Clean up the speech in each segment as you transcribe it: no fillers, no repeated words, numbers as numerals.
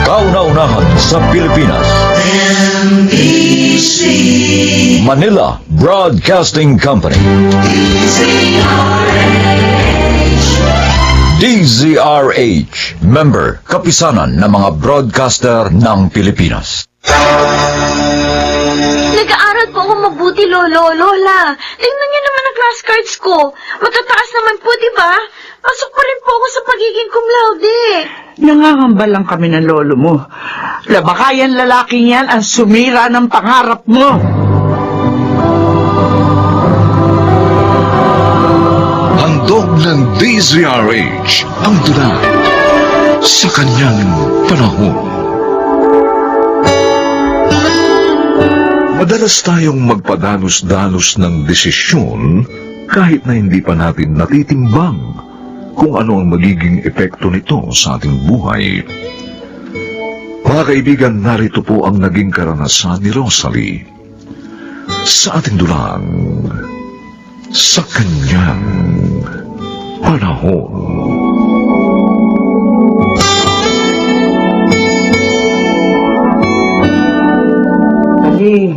Kauna-unahan sa Pilipinas. NBC Manila Broadcasting Company. DZRH, member, kapisanan ng mga broadcaster ng Pilipinas. Nag-aaral po ako mabuti, Lola. Tingnan niyo naman ang class cards ko. Matataas naman po, di ba? Pasok pa rin po ako sa pagiging cum laude. Nangangamba lang kami ng lolo mo. Baka yan lalaking yan ang sumira ng pangarap mo. Handog ng DZRH ang dula sa kanyang panahon. Madalas tayong magpadalos-dalos ng desisyon kahit na hindi pa natin natitimbang kung ano ang magiging epekto nito sa ating buhay. Mga kaibigan, narito po ang naging karanasan ni Rosalie sa ating dulang sa kanyang panahon. Ali,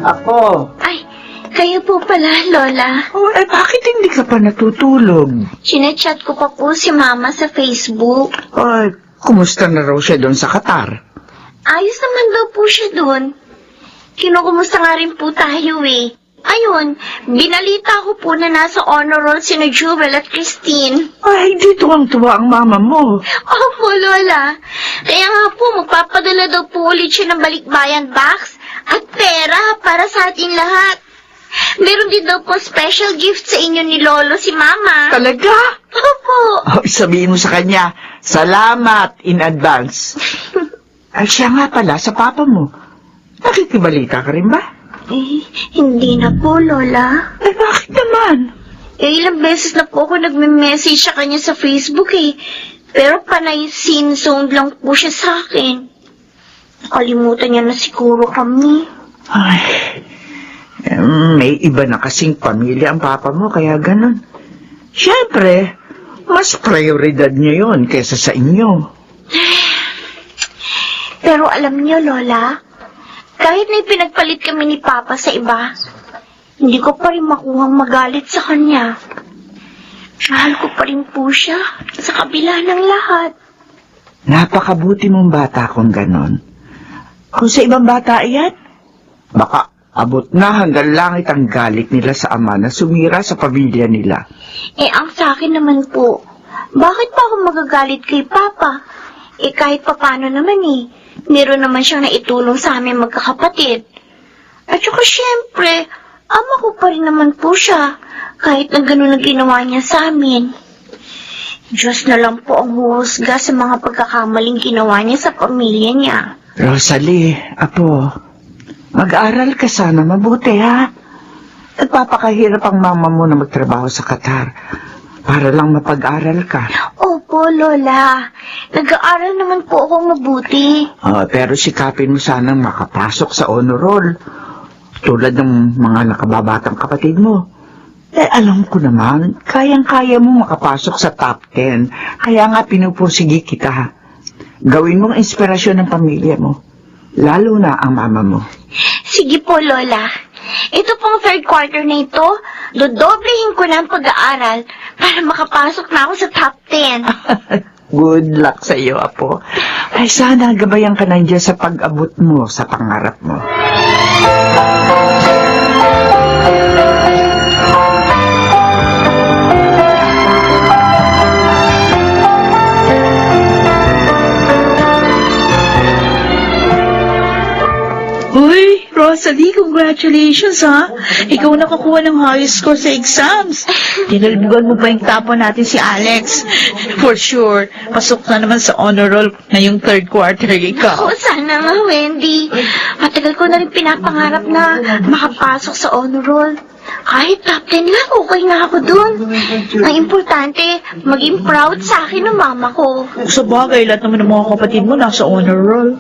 ako. Ay, kayo po pala, Lola. Oh, bakit hindi ka pa natutulog? Chinechat ko pa po si Mama sa Facebook. Ay, kumusta na raw siya doon sa Qatar? Ayos naman daw po siya doon. Kinukumusta nga rin po tayo eh. Ayun, binalita ko po na nasa honor roll sina Jewel at Christine. Ay, di tuwang-tuwa ang mama mo. Opo, Lola. Kaya nga po, magpapadala daw po ulit siya ng balikbayan box at pera para sa ating lahat. Meron din daw po special gift sa inyo ni Lolo si Mama. Talaga? Opo. Oh, sabihin mo sa kanya, salamat in advance. Ay, siya nga pala, sa papa mo. Nakikibalita ka rin ba? Eh, hindi na po, Lola. Ay, bakit naman? Eh, ilang beses na po ako nagme-message sa kanya sa Facebook eh. Pero panay sin-zoned lang po siya sa akin. Nakalimutan niya na siguro kami. Ay, may iba na kasing pamilya ang papa mo, kaya ganun. Siyempre, mas prioridad niyo yon kaysa sa inyo. Pero alam niyo, Lola, kahit na pinagpalit kami ni Papa sa iba, hindi ko pa rin makuhang magalit sa kanya. Mahal ko pa rin po siya sa kabila ng lahat. Napakabuti mong bata kung ganon. Kung sa ibang bata iyan, baka abot na hanggang langit ang galit nila sa ama na sumira sa pamilya nila. Eh, ang sa akin naman po, bakit pa ako magagalit kay Papa? Eh, kahit papano naman eh, meron naman siyang naitulong sa amin magkakapatid. At saka syempre, ama ko pa rin naman po siya, kahit na gano'n ang ginawa niya sa amin. Diyos na lang po ang huhusga sa mga pagkakamaling ginawa niya sa pamilya niya. Rosalie, apo, mag-aral ka sana mabuti, ha? Nagpapakahirap ang mama mo na magtrabaho sa Qatar para lang mapag-aral ka. Opo, Lola. Nag-aaral naman po akong mabuti. Pero sikapin mo sanang makapasok sa honor roll, tulad ng mga nakababatang kapatid mo. Eh, alam ko naman, kayang-kaya mo makapasok sa top 10, kaya nga pinupursigi kita. Gawin mong inspirasyon ng pamilya mo, lalo na ang mama mo. Sige po, Lola. Ito pong third quarter na ito, dodoblehin ko na ang pag-aaral para makapasok na ako sa top 10. Good luck sa iyo, apo. Ay, sana gabayan ka nandiyan sa pag-abot mo sa pangarap mo. Uy, Rosalie, congratulations ha! Ikaw nakakuha ng highest score sa exams. Tinalbugan mo pa yung tapon natin si Alex. For sure, pasok na naman sa honor roll na yung third quarter ikaw. Oo, sana nga, Wendy. Matagal ko na rin pinapangarap na makapasok sa honor roll. Kahit top 10 lang, okay na ako dun. Ang importante, maging proud sa akin ng mama ko. Sa bagay, lahat naman ng mga kapatid mo nasa honor roll.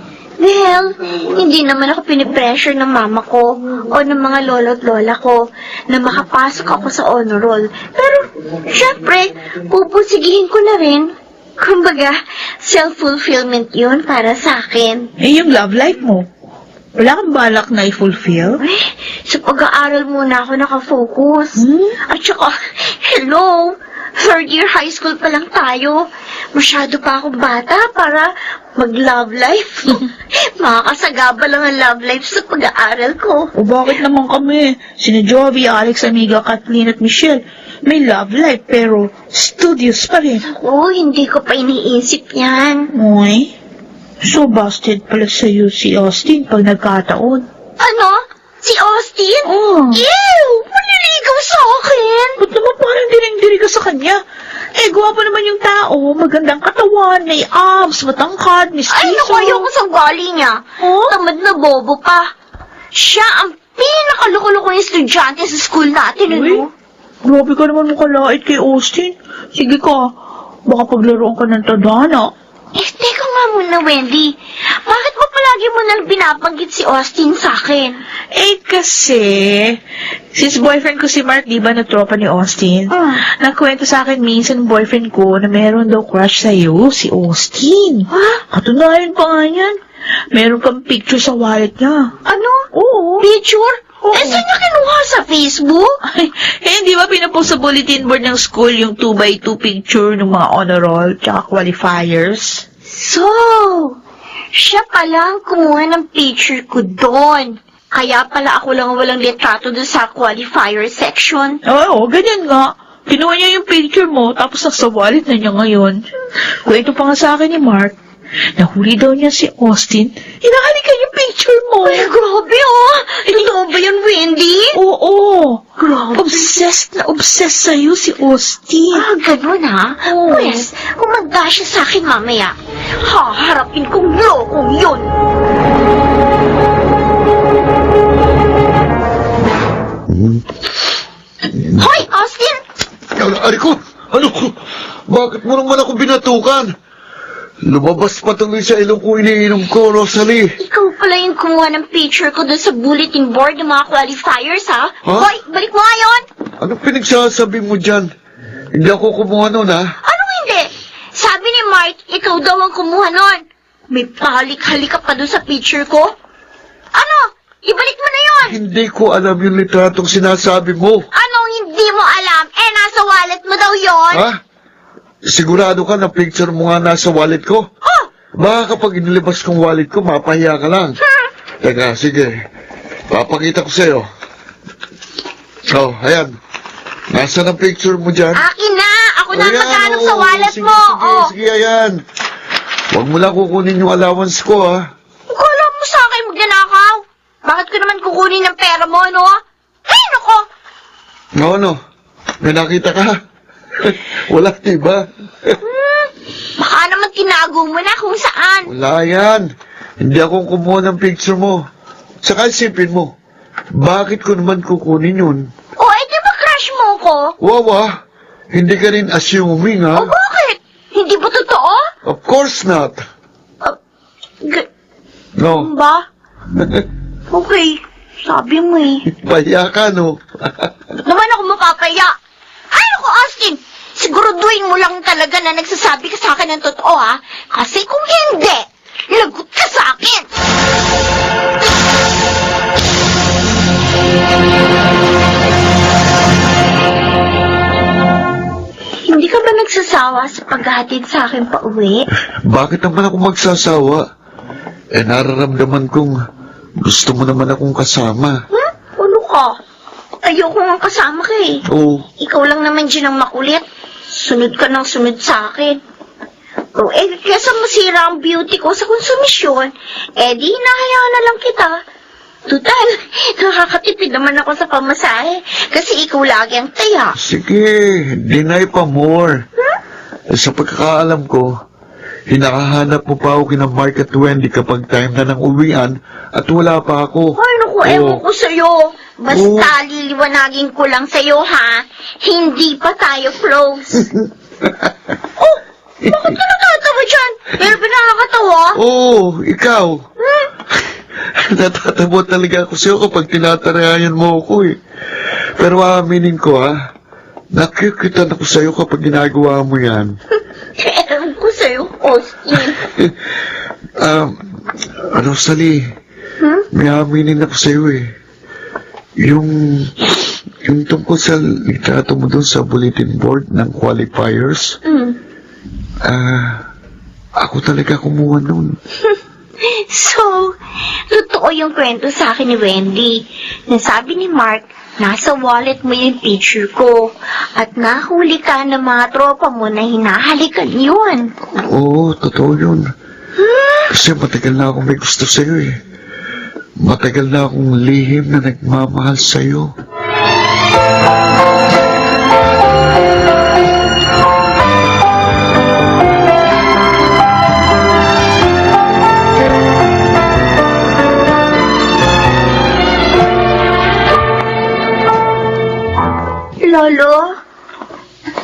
Well, hindi naman ako pinipressure ng mama ko o ng mga lolo at lola ko na makapasok ako sa honor roll. Pero, syempre, pupusigihin ko na rin. Kumbaga, self-fulfillment yun para sa akin. Eh, yung love life mo, wala kang balak na i-fulfill? Eh, sa pag-aaral muna ako nakafocus. At saka, hello, third year high school pa lang tayo. Masyado pa akong bata para mag-love life. Makakasagaba lang ang love life sa pag-aaral ko. O bakit naman kami? Sina Jovi, Alex, Amiga, Kathleen at Michelle, may love life pero studios pa rin. Oo, hindi ko pa iniisip yan. Uy, so busted pala sa'yo si Austin pag nagkataon. Ano? Si Austin? Oh. Ew! Maniligaw sa akin! Ba't naman parang diring-diri ka sa kanya? Eh, gwapo naman yung tao, magandang katawan, may abs, matangkad, mistiso. Ay, naku, ayoko sa ugali niya. Oh? Tamad na bobo pa. Siya ang pinakalukulukong estudyante sa school natin, Uy, ano? grabe ka naman makalait kay Austin. Sige ka, baka paglaruan ka ng tadhana. Eh, teka nga muna, Wendy. Bakit mo palagi mo nang binabanggit si Austin sa akin? Eh, kasi, since boyfriend ko si Mark, di ba, nagtropa ni Austin? Nagkwento sa akin minsan ng boyfriend ko na meron daw crush sa'yo, si Austin. Ha? Katunayan pa nga yan. Meron kang picture sa wallet niya. Ano? Oo. Picture? Oo. Eh, saan niya kinuha sa Facebook? Ay, di ba pinapost sa bulletin board ng school yung 2x2 picture ng mga honor roll tsaka qualifiers? So, siya pala ang kumuha ng picture ko doon. Kaya pala ako lang walang litrato doon sa qualifier section. Oo, ganyan nga. Kinuha niya yung picture mo, tapos nasa wallet na niya ngayon. Kwento pa nga sa akin ni Mark, nahuli daw niya si Austin, hinahalikan yung picture mo. Ay, grabe oh! Totoo ba yan, Wendy? Oo. Grabe. Obsessed na obsessed sa'yo si Austin. Ah, ganun ha? Oo. Pwes, kung magda siya sa akin mamaya, haharapin kong lokong yun. Hoy, Austin! Ari ko, ano? Bakit mo naman ako binatukan? Lumabas pa tuloy sa ilong ko iniinom ko, Rosalie. Ikaw pala yung kumuha ng picture ko doon sa bulletin board ng mga qualifiers, ha? Ha? Hoy, balik mo nga yun! Ano pinagsasabi mo dyan? Hindi ako kumuha nun, ha? Anong hindi? Sabi ni Mark, ikaw daw ang kumuha nun. May pahalik-halik ka pa doon sa picture ko. Ano? Ibalik mo na yun! Hindi ko alam yung litratong sinasabi mo. Anong hindi mo alam? Eh, nasa wallet mo daw yon. Ha? Sigurado ka na picture mo nga nasa wallet ko? Oh! Baka kapag inilabas kong wallet ko, mapahiya ka lang. Teka, sige. Papakita ko sa'yo. Oh, ayan. Nasaan ang picture mo dyan? Akin na! Ako na Ayan, maghanap oo, sa wallet sige, mo! Sige, Oh. sige, ayan. Huwag mo lang kukunin yung allowance ko, ha? Kala mo sa akin magnanakaw? Bakit ko naman kukunin ng pera mo, no? Ay, nako! Ano? May nakita ka? Wala, diba? Baka naman tinago mo na kung saan. Wala yan. Hindi ako kumuha ng picture mo. Saka isipin mo, bakit ko naman kukunin yun? O, eh, di ba crush mo ko? Wawa, hindi ka rin assuming, O, ha? bakit? Hindi ba totoo? Of course not. No. Ba? Okay, sabi mo eh. Pahiya ka, no? Naman ako mapapaya. Ay, naku, Austin! Siguraduhin mo lang talaga na nagsasabi ka sa akin ng totoo, ha? Kasi kung hindi, lagot ka sa akin! Hindi ka ba nagsasawa sa paghahatid sa akin pa uwi? Bakit naman ako magsasawa? Eh, nararamdaman kong gusto mo naman akong kasama. Ano ka? Ayoko nga kasama ka eh. Oo. Ikaw lang naman dyan ang makulit. Sunod ka ng sunod sa akin. O, eh, kesa masira ang beauty ko sa konsumisyon, eh, di hinahayaan na lang kita. Tutal, nakakatipid naman ako sa pamasahe, kasi ikaw lagi ang taya. Sige, deny pa more. Eh, sa pagkakaalam ko, hinakahanap mo pa ako kina Mark at Wendy kapag time na ng uwian at wala pa ako. Ay, naku, Oo. ewan ko sa'yo. Basta liliwanagin ko lang sa'yo, ha? Hindi pa tayo close. Oh, bakit ka natatawa dyan? Pero nakakatawa? Oo, ikaw. Natatawa talaga ako sa'yo kapag tinatarayan mo ako eh. Pero aaminin ko nakikitan ako sa'yo kapag ginagawa mo yan. Ewan ko sa'yo, Austin. Rosalie, may aminin ako sa'yo eh. Yung tungkol sa litrato mo doon sa bulletin board ng qualifiers, ako talaga kumuha nun. So, totoo yung kwento sa akin ni Wendy. Nasabi ni Mark, nasa wallet mo yung picture ko. At nahuli ka ng mga tropa mo na hinahalikan yun. Oo, totoo yun. Kasi matagal na akong may gusto sa'yo eh. Matagal na akong lihim na nagmamahal sa'yo. Lolo?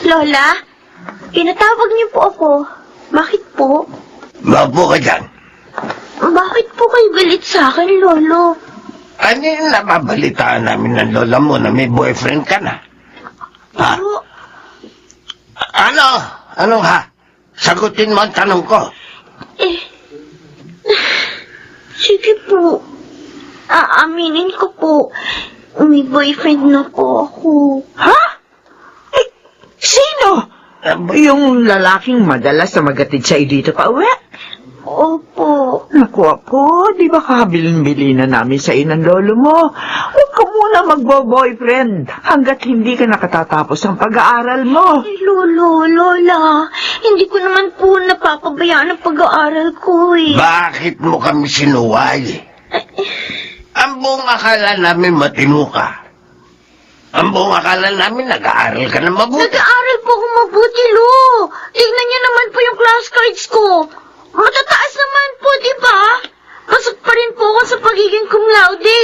Lola? Pinatawag niyo po ako. Bakit po? Maupo ka dyan. Bakit po kayo galit sa akin, Lolo? Ano yung nababalitaan namin ng lola mo na may boyfriend ka na? Ha? Po, Ano? Ano ha? Sagutin mo ang tanong ko. sige po. Aaminin ko po. May boyfriend na po ako. Ha? Eh, sino? Yung lalaking madalas na magatid sa'yo dito pa uwi? Opo. Naku ako, di ba kabilin-bili na namin sa ng lolo mo? Huwag ka muna magbo-boyfriend hanggat hindi ka nakatatapos ng pag-aaral mo. Lolo, Lola, hindi ko naman po napapabayaan ang pag-aaral ko eh. Bakit mo kami sinuway? Ang buong akala namin matino ka. Ang buong akala namin nag-aaral ka na mabuti. Nag-aaral po ako mabuti, Lo. Tignan niyo naman po yung class cards ko. Matataas naman po, di ba? Pasok pa rin po ako sa pagiging cum laude.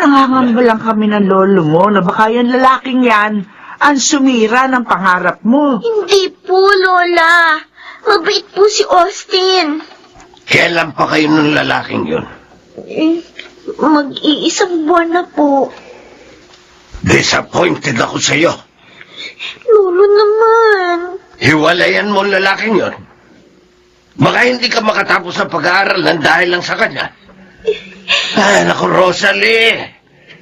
Nangangamba lang kami ng lolo mo na baka yung lalaking yan ang sumira ng pangarap mo. Hindi po, Lola. Mabait po si Austin. Kailan pa kayo ng lalaking yun? Mag-iisang buwan na po. Disappointed ako sa'yo. Lolo naman. Hiwalayan mo ang lalaking yun. Baka hindi ka makatapos ng pag-aaral ng dahil lang sa kanya. Ay, naku, Rosalie.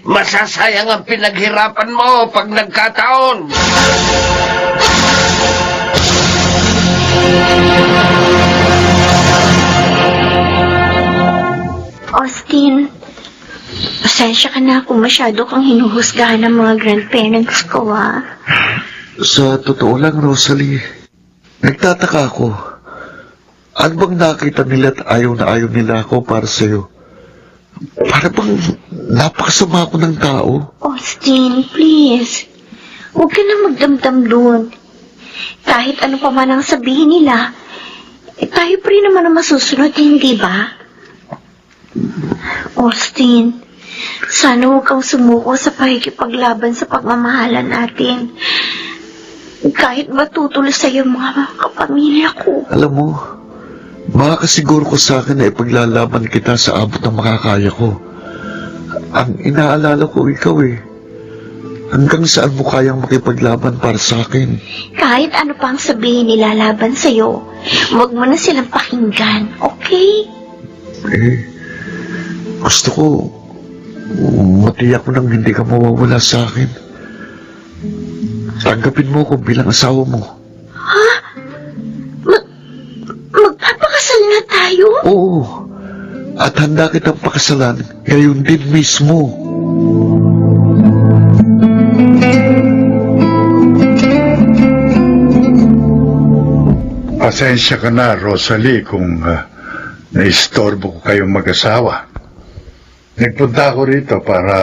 Masasayang ang pinaghirapan mo pag nagkataon. Austin, pasensya ka na kung masyado kang hinuhusgahan ng mga grandparents ko, Sa totoo lang, Rosalie, nagtataka ako. Ano bang nakita nila at ayaw na ayaw nila ako para sa'yo? Para bang napakasama ako ng tao? Austin, please. Huwag ka na magdamdam doon. Kahit ano pa man ang sabihin nila, tayo pa rin naman ang masusunod, hindi ba? Austin, sana huwag kang sumuko sa pakikipaglaban sa pagmamahalan natin. Kahit matutulo sa'yo mga kapamilya ko. Alam mo, makakasiguro ko sa akin na ipaglalaban kita sa abot ng makakaya ko. Ang inaalala ko ikaw eh. Hanggang saan mo kayang makipaglaban para sa akin? Kahit ano pang sabihin nila laban sa'yo, huwag mo na silang pakinggan, okay? Gusto ko, matiyak mo nang hindi ka mawawala sa akin. Tanggapin mo ko bilang asawa mo. Magpapakasal na tayo? Oo, at handa kitang pakasalan ngayon din mismo. Pasensya ka na, Rosalie, kung naistorbo ko kayong mag-asawa. Nagpunta ako rito para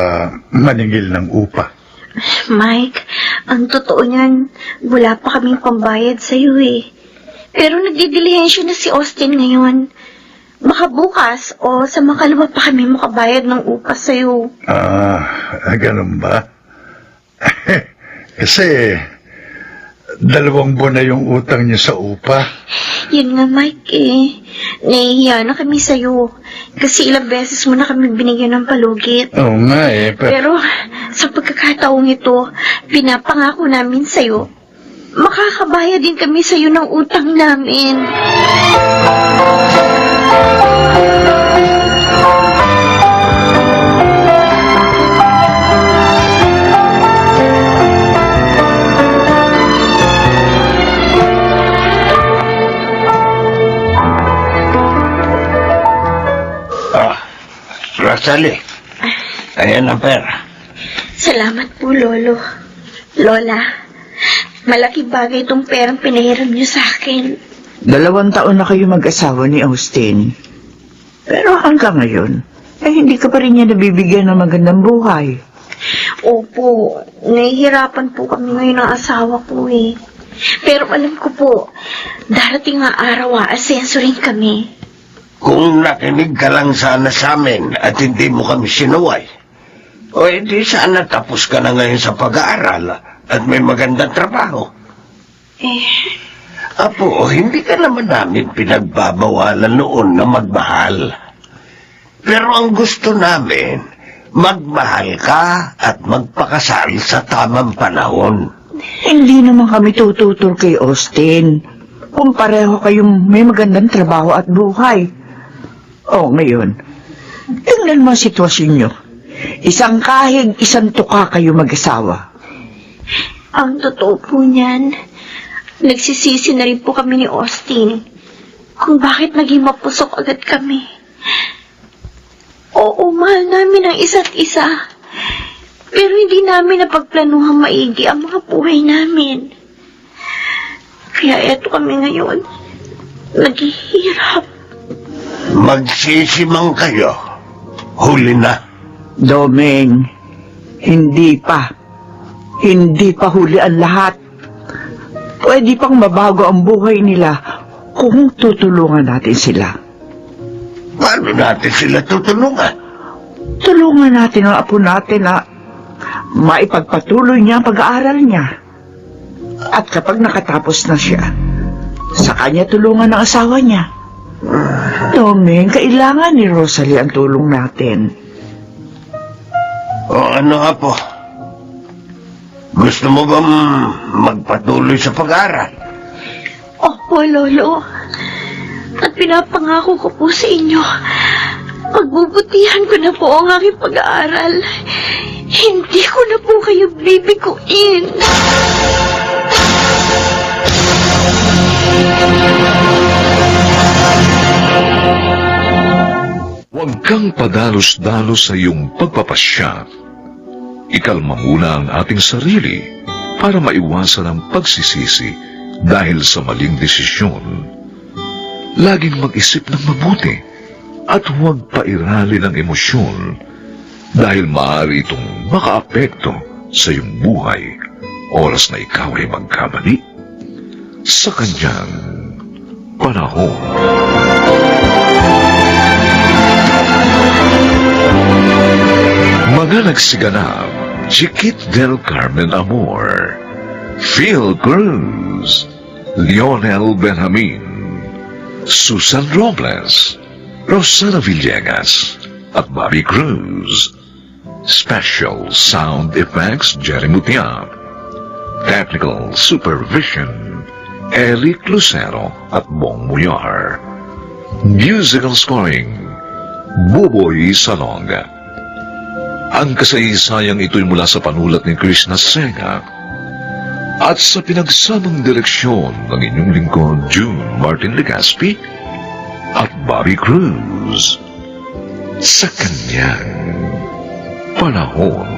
maningil ng upa. Mike, ang totoo niyan, wala pa kaming pambayad sa'yo eh. Pero nagdidilihensyo na si Austin ngayon. Baka bukas o sa makalawa pa kami makabayad ng upa sa'yo. Ganun ba? Kasi 2 buwan na yung utang niya sa upa. Yun nga, Mike, nahihiya na kami sa'yo. Kasi ilang beses mo na kami binigyan ng palugit. Oo nga pero... Pero sa pagkakataong ito, pinapangako namin sa'yo, makakabayad din kami sa'yo ng utang namin. Rosalie, ayan ang pera. Salamat po, Lolo. Lola, malaki bagay itong perang pinahiram niyo sa akin. 2 taon na kayo mag-asawa ni Austin. Pero hanggang ngayon, ay hindi ka pa rin niya nabibigyan ng magandang buhay. Opo, nahihirapan po kami ngayon ng asawa ko eh. Pero alam ko po, darating nga araw aasenso rin kami. Kung nakinig ka lang sana sa amin at hindi mo kami sinuway, o hindi sana tapos ka na ngayon sa pag-aaral at may magandang trabaho. Apo, hindi ka naman namin pinagbabawalan noon na magmahal. Pero ang gusto namin, magmahal ka at magpakasal sa tamang panahon. Hindi naman kami tututol kay Austin kung pareho kayong may magandang trabaho at buhay. Ngayon, tingnan mo ang sitwasyon nyo. Isang kahig, isang tuka kayo mag-asawa. Ang totoo po niyan, nagsisisi na rin po kami ni Austin kung bakit naging mapusok agad kami. Oo, mahal namin ang isa't isa. Pero hindi namin napagplanuhang maigi ang mga buhay namin. Kaya eto kami ngayon, naghihirap. Magsisimang kayo. Huli na. Domeng, hindi pa. Hindi pa huli ang lahat. Pwede pang mabago ang buhay nila kung tutulungan natin sila. Paano natin sila tutulungan? Tulungan natin ang apo natin na maipagpatuloy niya ang pag-aaral niya. At kapag nakatapos na siya, sa kanya tulungan ng asawa niya. Domeng, kailangan ni Rosalie ang tulong natin. O ano, Apo? Gusto mo bang magpatuloy sa pag-aaral? Opo, Lolo. At pinapangako ko po sa inyo, pagbubutihan ko na po ang aking pag-aaral. Hindi ko na po kayo bibiguin. Huwag kang padalos-dalos sa iyong pagpapasya. Ikalma muna ang ating sarili para maiwasan ang pagsisisi dahil sa maling desisyon. Laging mag-isip ng mabuti at huwag pairali ng emosyon dahil maaari itong makaapekto sa iyong buhay oras na ikaw ay magkamali sa kanyang panahon. Mga nagsiganap, Chiquit del Carmen Amor, Phil Cruz, Lionel Benjamin, Susan Robles, Rosana Villegas, at Bobby Cruz. Special Sound Effects, Jerry Mutia. Technical Supervision, Eric Lucero at Bong Muyar. Musical Scoring, Buboy Salonga. Ang kasaysayang ito'y mula sa panulat ni Krishna Sega at sa pinagsamang direksyon ng inyong lingkod June Martin Legaspi at Bobby Cruz sa kanyang panahon.